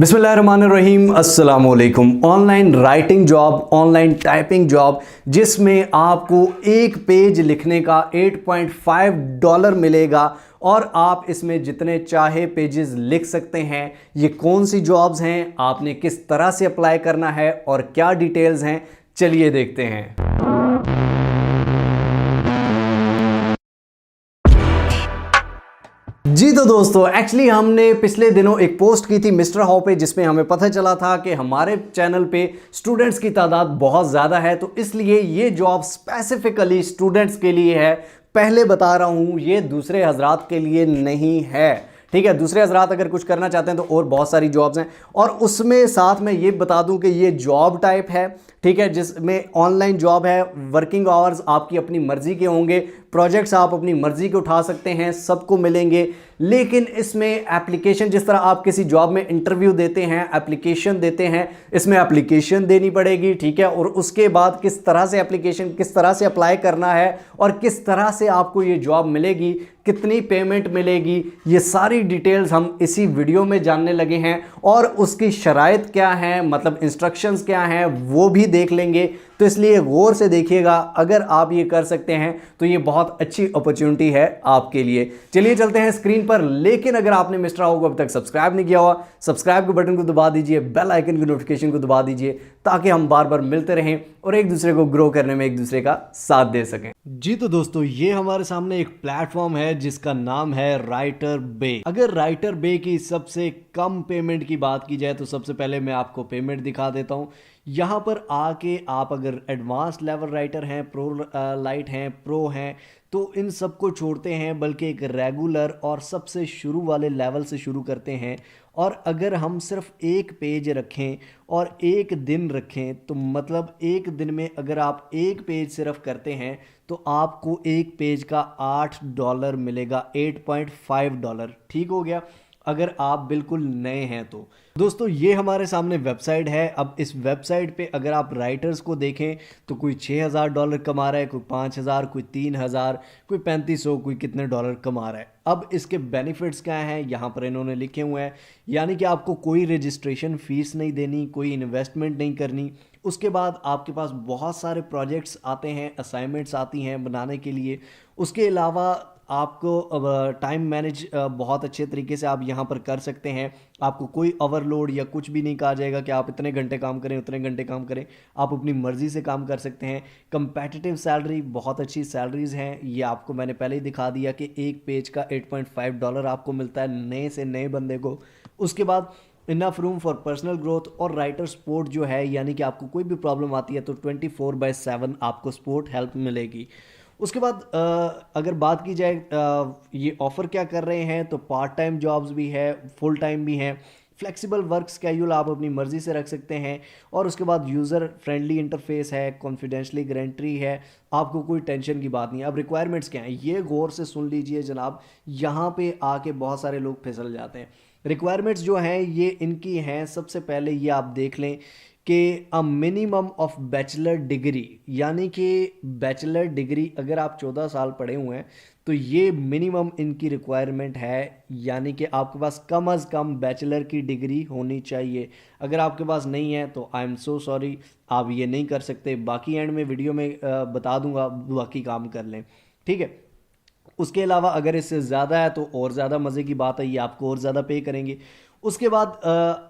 बिस्मिल्लाहिर्रहमानिर्रहीम अस्सलाम वालेकुम। Online writing job, online typing job जिसमें आपको एक पेज लिखने का $8.5 मिलेगा और आप इसमें जितने चाहे पेजेस लिख सकते हैं। ये कौन सी जॉब्स हैं, आपने किस तरह से अप्लाई करना है और क्या डिटेल्स हैं, चलिए देखते हैं। जी तो दोस्तों, एक्चुअली हमने पिछले दिनों एक पोस्ट की थी मिस्टर हाउ पे, जिसमें हमें पता चला था कि हमारे चैनल पे स्टूडेंट्स की तादाद बहुत ज़्यादा है, तो इसलिए ये जॉब स्पेसिफिकली स्टूडेंट्स के लिए है। पहले बता रहा हूँ, ये दूसरे हजरात के लिए नहीं है, ठीक है। दूसरे हजरात अगर कुछ करना चाहते हैं तो और बहुत सारी जॉब्स हैं, और उसमें साथ में ये बता दूं कि ये जॉब टाइप है, ठीक है, जिसमें ऑनलाइन जॉब है। वर्किंग आवर्स आपकी अपनी मर्जी के होंगे, प्रोजेक्ट्स आप अपनी मर्जी के उठा सकते हैं, सबको मिलेंगे। लेकिन इसमें एप्लीकेशन, जिस तरह आप किसी जॉब में इंटरव्यू देते हैं, एप्लीकेशन देते हैं, इसमें एप्लीकेशन देनी पड़ेगी, ठीक है। और उसके बाद किस तरह से एप्लीकेशन, किस तरह से अप्लाई करना है और किस तरह से आपको ये जॉब मिलेगी, कितनी पेमेंट मिलेगी, ये सारी डिटेल्स हम इसी वीडियो में जानने लगे हैं। और उसकी शराइत क्या है, मतलब इंस्ट्रक्शंस क्या हैं, वो भी देख लेंगे। तो इसलिए गौर से देखिएगा, अगर आप ये कर सकते हैं तो ये बहुत अच्छी अपॉर्चुनिटी है आपके लिए। चलिए चलते हैं स्क्रीन पर। लेकिन अगर आपने मिस्टर हाउ को अब तक सब्सक्राइब नहीं किया हुआ, सब्सक्राइब के बटन को दबा दीजिए, बेल आइकन की नोटिफिकेशन को दबा दीजिए, ताकि हम बार बार मिलते रहें और एक दूसरे को ग्रो करने में एक दूसरे का साथ दे सकें। जी तो दोस्तों, ये हमारे सामने एक प्लेटफॉर्म है जिसका नाम है राइटर बे। अगर राइटर बे की सबसे कम पेमेंट की बात की जाए तो सबसे पहले मैं आपको पेमेंट दिखा देता हूं। यहाँ पर आके आप अगर एडवांस लेवल राइटर हैं, प्रो लाइट हैं, प्रो हैं, तो इन सब को छोड़ते हैं, बल्कि एक रेगुलर और सबसे शुरू वाले लेवल से शुरू करते हैं। और अगर हम सिर्फ एक पेज रखें और एक दिन रखें, तो मतलब एक दिन में अगर आप एक पेज सिर्फ करते हैं तो आपको एक पेज का $8 मिलेगा, $8.5, ठीक हो गया, अगर आप बिल्कुल नए हैं तो। दोस्तों, ये हमारे सामने वेबसाइट है। अब इस वेबसाइट पे अगर आप राइटर्स को देखें तो कोई $6,000 कमा रहा है, कोई 5,000, कोई 3,000, कोई 3,500, कोई कितने डॉलर कमा रहा है। अब इसके बेनिफिट्स क्या हैं, यहाँ पर इन्होंने लिखे हुए हैं। यानी कि आपको कोई रजिस्ट्रेशन फीस नहीं देनी, कोई इन्वेस्टमेंट नहीं करनी। उसके बाद आपके पास बहुत सारे प्रोजेक्ट्स आते हैं, असाइनमेंट्स आती हैं बनाने के लिए। उसके अलावा आपको अब टाइम मैनेज बहुत अच्छे तरीके से आप यहाँ पर कर सकते हैं। आपको कोई ओवरलोड या कुछ भी नहीं कहा जाएगा कि आप इतने घंटे काम करें, उतने घंटे काम करें। आप अपनी मर्ज़ी से काम कर सकते हैं। कंपेटिटिव सैलरी, बहुत अच्छी सैलरीज़ हैं। ये आपको मैंने पहले ही दिखा दिया कि एक पेज का $8.5 आपको मिलता है नए से नए बंदे को। उसके बाद enough room for personal growth और राइटर सपोर्ट जो है, यानी कि आपको कोई भी प्रॉब्लम आती है तो 24/7 आपको सपोर्ट हेल्प मिलेगी। उसके बाद अगर बात की जाए ये ऑफ़र क्या कर रहे हैं, तो पार्ट टाइम जॉब्स भी है, फुल टाइम भी हैं, फ्लेक्सिबल वर्क स्केड्यूल आप अपनी मर्ज़ी से रख सकते हैं। और उसके बाद यूज़र फ्रेंडली इंटरफेस है, कॉन्फिडेंशली गारंटी है, आपको कोई टेंशन की बात नहीं है। अब रिक्वायरमेंट्स क्या हैं, ये गौर से सुन लीजिए जनाब, यहाँ पे आके बहुत सारे लोग फिसल जाते हैं। रिक्वायरमेंट्स जो हैं ये इनकी हैं, सबसे पहले ये आप देख लें कि a minimum of bachelor degree, यानी कि बैचलर डिग्री अगर आप 14 साल पढ़े हुए हैं तो ये मिनिमम इनकी रिक्वायरमेंट है। यानी कि आपके पास कम अज़ कम बैचलर की डिग्री होनी चाहिए। अगर आपके पास नहीं है तो आई एम सो सॉरी, आप ये नहीं कर सकते। बाकी एंड में वीडियो में बता दूंगा, बाकी काम कर लें, ठीक है। उसके अलावा अगर इससे ज़्यादा है तो और ज़्यादा मज़े की बात है, ये आपको और ज़्यादा पे करेंगे। उसके बाद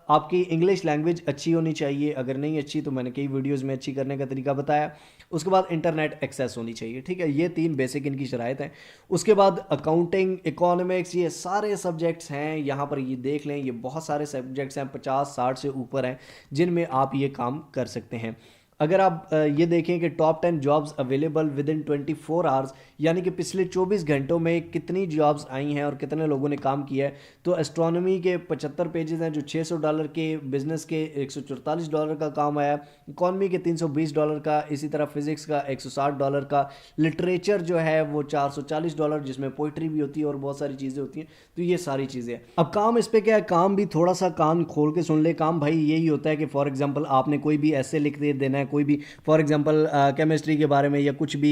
आपकी इंग्लिश लैंग्वेज अच्छी होनी चाहिए, अगर नहीं अच्छी तो मैंने कई वीडियोस में अच्छी करने का तरीका बताया। उसके बाद इंटरनेट एक्सेस होनी चाहिए, ठीक है। ये 3 बेसिक इनकी शराइत हैं। उसके बाद अकाउंटिंग, इकोनॉमिक्स, ये सारे सब्जेक्ट्स हैं, यहाँ पर ये देख लें, ये बहुत सारे सब्जेक्ट्स हैं, 50-60 से ऊपर हैं जिनमें आप ये काम कर सकते हैं। अगर आप ये देखें कि top 10 jobs available with in 24 hours, यानी कि पिछले 24 घंटों में कितनी जॉब्स आई हैं और कितने लोगों ने काम किया है, तो एस्ट्रोनॉमी के 75 पेजेस हैं जो $600 के, बिजनेस के $144 का काम आया, इकॉनमी के $320 का, इसी तरह फिजिक्स का $160 का, लिटरेचर जो है वो $440, जिसमें पोइट्री भी होती है और बहुत सारी चीज़ें होती हैं। तो ये सारी चीज़ें। अब काम इस पर क्या है, काम भी थोड़ा सा कान खोल के सुन ले। काम भाई यही होता है कि फॉर एग्जाम्पल आपने कोई भी ऐसे लिख दे देना है, कोई भी, फॉर एग्जांपल केमिस्ट्री के बारे में या कुछ भी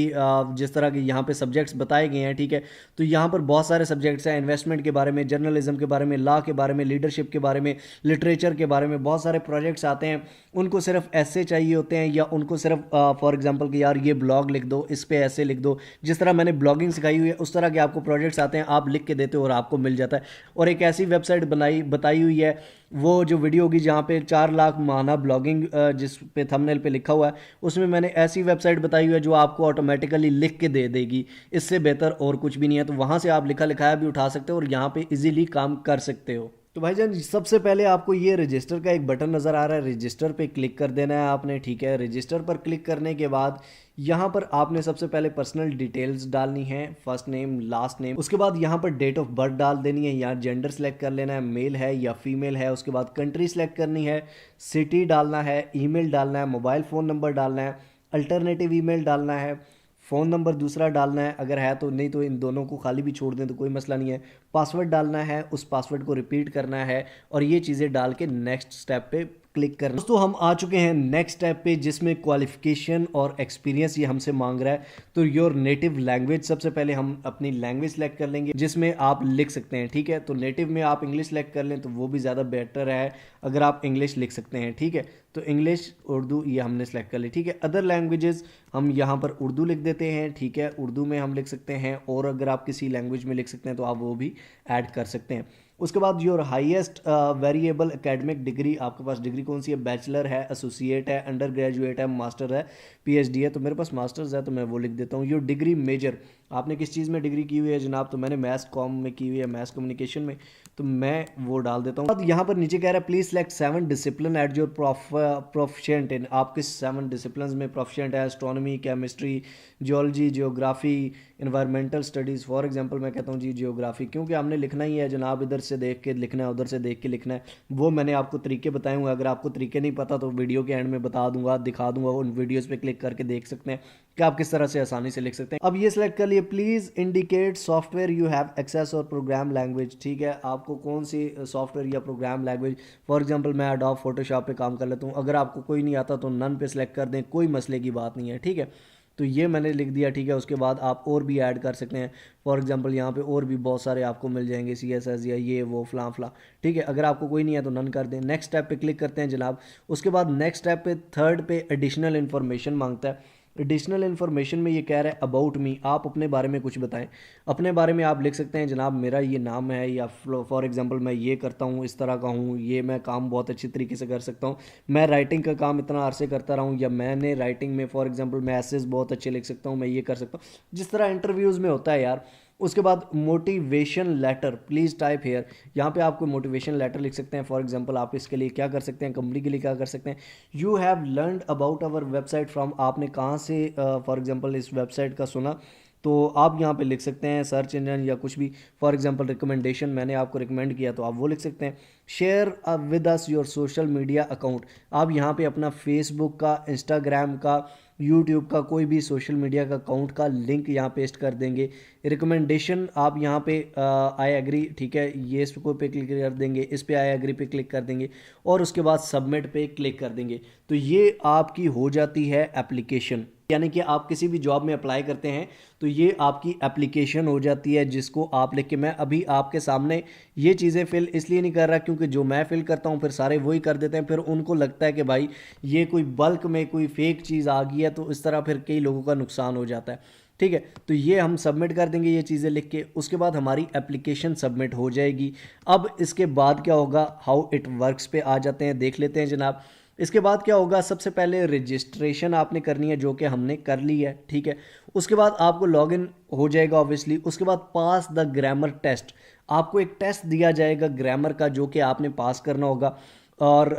जिस तरह के यहाँ पे सब्जेक्ट्स बताए गए हैं, ठीक है। तो यहाँ पर बहुत सारे सब्जेक्ट्स हैं, इन्वेस्टमेंट के बारे में, जर्नलिज्म के बारे में, लॉ के बारे में, लीडरशिप के बारे में, लिटरेचर के बारे में बहुत सारे प्रोजेक्ट्स आते हैं। उनको सिर्फ ऐसे चाहिए होते हैं या उनको सिर्फ फॉर एग्जांपल कि यार ये ब्लॉग लिख दो, इस पे ऐसे लिख दो, जिस तरह मैंने ब्लॉगिंग सिखाई हुई है उस तरह के आपको प्रोजेक्ट्स आते हैं, आप लिख के देते हो और आपको मिल जाता है। और एक ऐसी वेबसाइट बताई हुई है, वो जो वीडियो होगी जहाँ पे 4 लाख माना ब्लॉगिंग जिस पे थंबनेल पे लिखा हुआ है, उसमें मैंने ऐसी वेबसाइट बताई हुई है जो आपको ऑटोमेटिकली लिख के दे देगी। इससे बेहतर और कुछ भी नहीं है। तो वहाँ से आप लिखा लिखाया भी उठा सकते हो और यहाँ पे इजीली काम कर सकते हो। तो भाईजान सबसे पहले आपको ये रजिस्टर का एक बटन नज़र आ रहा है, रजिस्टर पे क्लिक कर देना है आपने, ठीक है। रजिस्टर पर क्लिक करने के बाद यहाँ पर आपने सबसे पहले पर्सनल डिटेल्स डालनी है, फर्स्ट नेम, लास्ट नेम। उसके बाद यहाँ पर डेट ऑफ बर्थ डाल देनी है, यहाँ जेंडर सेलेक्ट कर लेना है, मेल है या फीमेल है। उसके बाद कंट्री सेलेक्ट करनी है, सिटी डालना है, ईमेल डालना है, मोबाइल फ़ोन नंबर डालना है, अल्टरनेटिव ईमेल डालना है, फ़ोन नंबर दूसरा डालना है अगर है तो, नहीं तो इन दोनों को खाली भी छोड़ दें तो कोई मसला नहीं है। पासवर्ड डालना है, उस पासवर्ड को रिपीट करना है और ये चीज़ें डाल के नेक्स्ट स्टेप पे क्लिक करना। दोस्तों हम आ चुके हैं नेक्स्ट स्टेप पे, जिसमें क्वालिफिकेशन और एक्सपीरियंस ये हमसे मांग रहा है। तो योर नेटिव लैंग्वेज, सबसे पहले हम अपनी लैंग्वेज सेलेक्ट कर लेंगे जिसमें आप लिख सकते हैं, ठीक है। तो नेटिव में आप इंग्लिश सेलेक्ट कर लें तो वो भी ज़्यादा बेटर है अगर आप इंग्लिश लिख सकते हैं, ठीक है। तो इंग्लिश, उर्दू ये हमने सेलेक्ट कर ली, ठीक है। अदर लैंग्वेजेस हम यहाँ पर उर्दू लिख देते हैं, ठीक है। उर्दू में हम लिख सकते हैं और अगर आप किसी लैंग्वेज में लिख सकते हैं तो आप वो भी ऐड कर सकते हैं। उसके बाद your highest variable academic degree, आपके पास डिग्री कौन सी है, बैचलर है, एसोसिएट है, अंडर ग्रेजुएट है, मास्टर है, पीएचडी है। तो मेरे पास मास्टर्स है तो मैं वो लिख देता हूँ। योर डिग्री मेजर, आपने किस चीज़ में डिग्री की हुई है जनाब, तो मैंने मैथ्स कॉम में की हुई है, मैथ्स कम्युनिकेशन में, तो मैं वो डाल देता हूँ। यहाँ पर नीचे कह रहा है please select 7 discipline at your proficient इन, आप किस 7 डिसिप्लिन में प्रोफिशिएंट है, astronomy, chemistry, geology, geography, environmental studies. For example मैं कहता हूँ जी जियोग्राफी, क्योंकि हमने लिखना ही है जनाब, इधर से देख के लिखना है, उधर से देख के लिखना है। वो मैंने आपको तरीके बताए होंगे, अगर आपको तरीके नहीं पता तो वीडियो के एंड में बता दूंगा, दिखा दूंगा, उन वीडियोज़ पे क्लिक करके देख सकते हैं कि आप किस तरह से आसानी से लिख सकते हैं। अब ये सिलेक्ट कर लिए, please indicate software you have access और प्रोग्राम लैंग्वेज, ठीक है। आपको कौन सी सॉफ्टवेयर या प्रोग्राम लैंग्वेज, फॉर एग्जांपल मैं एडोब फोटोशॉप पे काम कर लेता हूँ, अगर आपको कोई नहीं आता तो नन पे सिलेक्ट कर दें, कोई मसले की बात नहीं है, ठीक है। तो ये मैंने लिख दिया, ठीक है। उसके बाद आप और भी ऐड कर सकते हैं, फॉर एग्जांपल यहाँ पे और भी बहुत सारे आपको मिल जाएंगे, CSS या ये वो फलां फलां, ठीक है। अगर आपको कोई नहीं है तो नन कर दें। नेक्स्ट स्टेप पे क्लिक करते हैं जनाब। उसके बाद नेक्स्ट स्टेप पे थर्ड पे एडिशनल इन्फॉर्मेशन मांगता है। एडिशनल इन्फॉर्मेशन में ये कह रहा है अबाउट मी, आप अपने बारे में कुछ बताएं। अपने बारे में आप लिख सकते हैं जनाब मेरा ये नाम है, या फॉर एग्जांपल मैं ये करता हूँ, इस तरह का हूँ, ये मैं काम बहुत अच्छी तरीके से कर सकता हूँ, मैं राइटिंग का काम इतना अरसे करता रहा हूँ, या मैंने राइटिंग में फॉर एग्जांपल मैं एसेस बहुत अच्छे लिख सकता हूँ, मैं ये कर सकता हूँ, जिस तरह इंटरव्यूज़ में होता है यार। उसके बाद motivation letter, please type here, यहाँ पे आप कोई मोटिवेशन लेटर लिख सकते हैं। फॉर एग्जांपल आप इसके लिए क्या कर सकते हैं, कंपनी के लिए क्या कर सकते हैं, you have learned about our website from, आपने कहाँ से फॉर एग्जांपल इस वेबसाइट का सुना, तो आप यहाँ पे लिख सकते हैं सर्च इंजन या कुछ भी। फॉर एग्जांपल रिकमेंडेशन, मैंने आपको रिकमेंड किया तो आप वो लिख सकते हैं। Share with us your social media account, आप यहाँ पे अपना फेसबुक का, इंस्टाग्राम का, यूट्यूब का, कोई भी सोशल मीडिया का अकाउंट का लिंक यहाँ पेस्ट कर देंगे। रिकमेंडेशन आप यहाँ पे आई एग्री, ठीक है, ये इसको पे क्लिक कर देंगे, इस पे आई एग्री पे क्लिक कर देंगे और उसके बाद सबमिट पे क्लिक कर देंगे। तो ये आपकी हो जाती है एप्लीकेशन, यानी कि आप किसी भी जॉब में अप्लाई करते हैं तो ये आपकी एप्लीकेशन हो जाती है, जिसको आप लिख के, मैं अभी आपके सामने ये चीज़ें फिल इसलिए नहीं कर रहा क्योंकि जो मैं फिल करता हूँ फिर सारे वही कर देते हैं, फिर उनको लगता है कि भाई ये कोई बल्क में कोई फेक चीज़ आ गई है, तो इस तरह फिर कई लोगों का नुकसान हो जाता है, ठीक है। तो ये हम सबमिट कर देंगे ये चीज़ें लिख के, उसके बाद हमारी एप्लीकेशन सबमिट हो जाएगी। अब इसके बाद क्या होगा, हाउ इट वर्क्स पे आ जाते हैं, देख लेते हैं जनाब। इसके बाद क्या होगा, सबसे पहले रजिस्ट्रेशन आपने करनी है जो कि हमने कर ली है, ठीक है। उसके बाद आपको लॉगिन हो जाएगा ऑब्वियसली। उसके बाद पास द ग्रामर टेस्ट, आपको एक टेस्ट दिया जाएगा ग्रामर का जो कि आपने पास करना होगा, और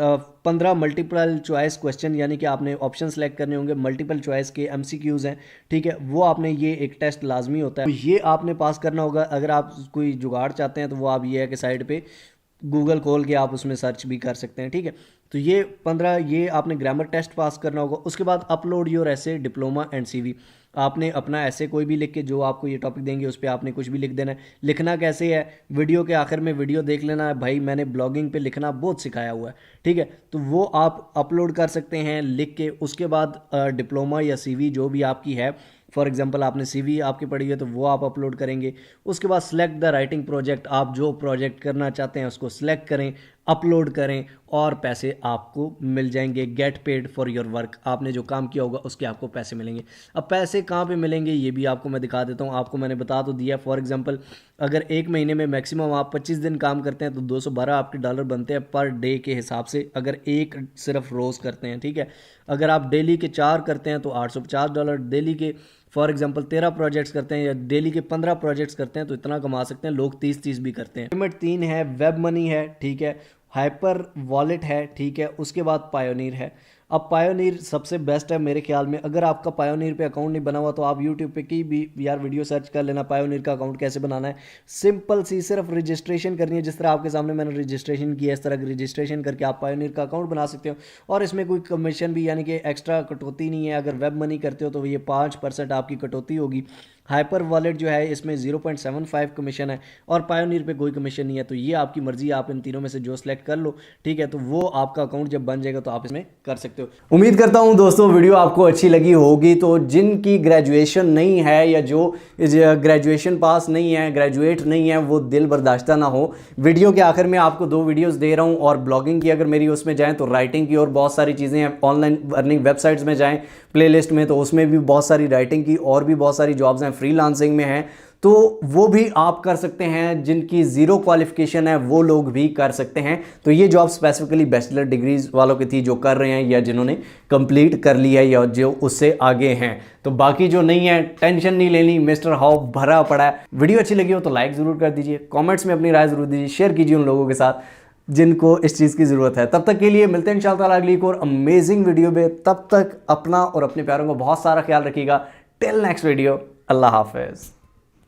15 मल्टीपल चॉइस क्वेश्चन, यानी कि आपने ऑप्शन सेलेक्ट करने होंगे, मल्टीपल चॉइस के MCQs हैं, ठीक है, वो आपने, ये एक टेस्ट लाजमी होता है, तो ये आपने पास करना होगा। अगर आप कोई जुगाड़ चाहते हैं तो वो आप ये है कि साइड पे गूगल खोल के आप उसमें सर्च भी कर सकते हैं, ठीक है। तो ये 15 ये आपने ग्रामर टेस्ट पास करना होगा। उसके बाद अपलोड योर ऐसे डिप्लोमा एंड सीवी, आपने अपना ऐसे कोई भी लिख के, जो आपको ये टॉपिक देंगे उस पर आपने कुछ भी लिख देना है। लिखना कैसे है, वीडियो के आखिर में वीडियो देख लेना है भाई, मैंने ब्लॉगिंग पे लिखना बहुत सिखाया हुआ है, ठीक है। तो वो आप अपलोड कर सकते हैं लिख के। उसके बाद डिप्लोमा या सीवी जो भी आपकी है, फॉर एग्जांपल आपने सीवी आपकी पढ़ी है तो वो आप अपलोड करेंगे। उसके बाद सिलेक्ट द राइटिंग प्रोजेक्ट, आप जो प्रोजेक्ट करना चाहते हैं उसको सिलेक्ट करें, अपलोड करें और पैसे आपको मिल जाएंगे। Get paid for your work, आपने जो काम किया होगा उसके आपको पैसे मिलेंगे। अब पैसे कहाँ पे मिलेंगे ये भी आपको मैं दिखा देता हूँ। आपको मैंने बता तो दिया, फॉर एग्जांपल अगर एक महीने में मैक्सिमम आप 25 दिन काम करते हैं तो 212 आपके डॉलर बनते हैं पर डे के हिसाब से, अगर एक सिर्फ रोज़ करते हैं, ठीक है। अगर आप डेली के 4 करते हैं तो $850, डेली के फॉर एग्जांपल 13 प्रोजेक्ट्स करते हैं या डेली के 15 प्रोजेक्ट्स करते हैं तो इतना कमा सकते हैं। लोग 30 भी करते हैं। पेमेंट 3 है, वेब मनी है, ठीक है, हाइपर वॉलेट है, ठीक है, उसके बाद पायोनीर है। अब पायोनीर सबसे बेस्ट है मेरे ख्याल में। अगर आपका पायोनीर पे अकाउंट नहीं बना हुआ तो आप यूट्यूब पे की भी यार वीडियो सर्च कर लेना, पायोनीर का अकाउंट कैसे बनाना है। सिंपल सी सिर्फ रजिस्ट्रेशन करनी है, जिस तरह आपके सामने मैंने रजिस्ट्रेशन किया इस तरह रजिस्ट्रेशन करके आप पायोनीर का अकाउंट बना सकते हो। और इसमें कोई कमीशन भी यानी कि एक्स्ट्रा कटौती नहीं है। अगर वेब मनी करते हो तो ये 5% आपकी कटौती होगी। हाइपर वॉलेट जो है इसमें 0.75 कमीशन है और पायोनीर पे कोई कमीशन नहीं है। तो ये आपकी मर्जी, आप इन तीनों में से जो सेलेक्ट कर लो, ठीक है। तो वो आपका अकाउंट जब बन जाएगा तो आप इसमें कर सकते हो। उम्मीद करता हूं दोस्तों वीडियो आपको अच्छी लगी होगी। तो जिनकी ग्रेजुएशन नहीं है या जो ग्रेजुएशन पास नहीं है, ग्रेजुएट नहीं है, वो दिल बर्दाश्ता ना हो। वीडियो के आखिर में आपको 2 वीडियोस दे रहा हूं और ब्लॉगिंग की अगर मेरी उसमें जाएं तो राइटिंग की और बहुत सारी चीज़ें हैं। ऑनलाइन अर्निंग वेबसाइट्स में जाएं प्लेलिस्ट में तो उसमें भी बहुत सारी राइटिंग की और भी बहुत सारी जॉब्स हैं, फ्रीलांसिंग में हैं, तो वो भी आप कर सकते हैं। जिनकी 0 क्वालिफिकेशन है वो लोग भी कर सकते हैं। तो ये जॉब स्पेसिफिकली बैचलर डिग्रीज वालों की थी जो कर रहे हैं या जिन्होंने कंप्लीट कर लिया है या जो उससे आगे हैं। तो बाकी जो नहीं है टेंशन नहीं लेनी, मिस्टर हॉप भरा पड़ा है। वीडियो अच्छी लगी हो तो लाइक ज़रूर कर दीजिए, कॉमेंट्स में अपनी राय ज़रूर दीजिए, शेयर कीजिए उन लोगों के साथ जिनको इस चीज़ की ज़रूरत है। तब तक के लिए मिलते हैं इंशाअल्लाह अगली एक और अमेजिंग वीडियो में। तब तक अपना और अपने प्यारों को बहुत सारा ख्याल रखिएगा। टिल नेक्स्ट वीडियो, अल्लाह हाफिज़।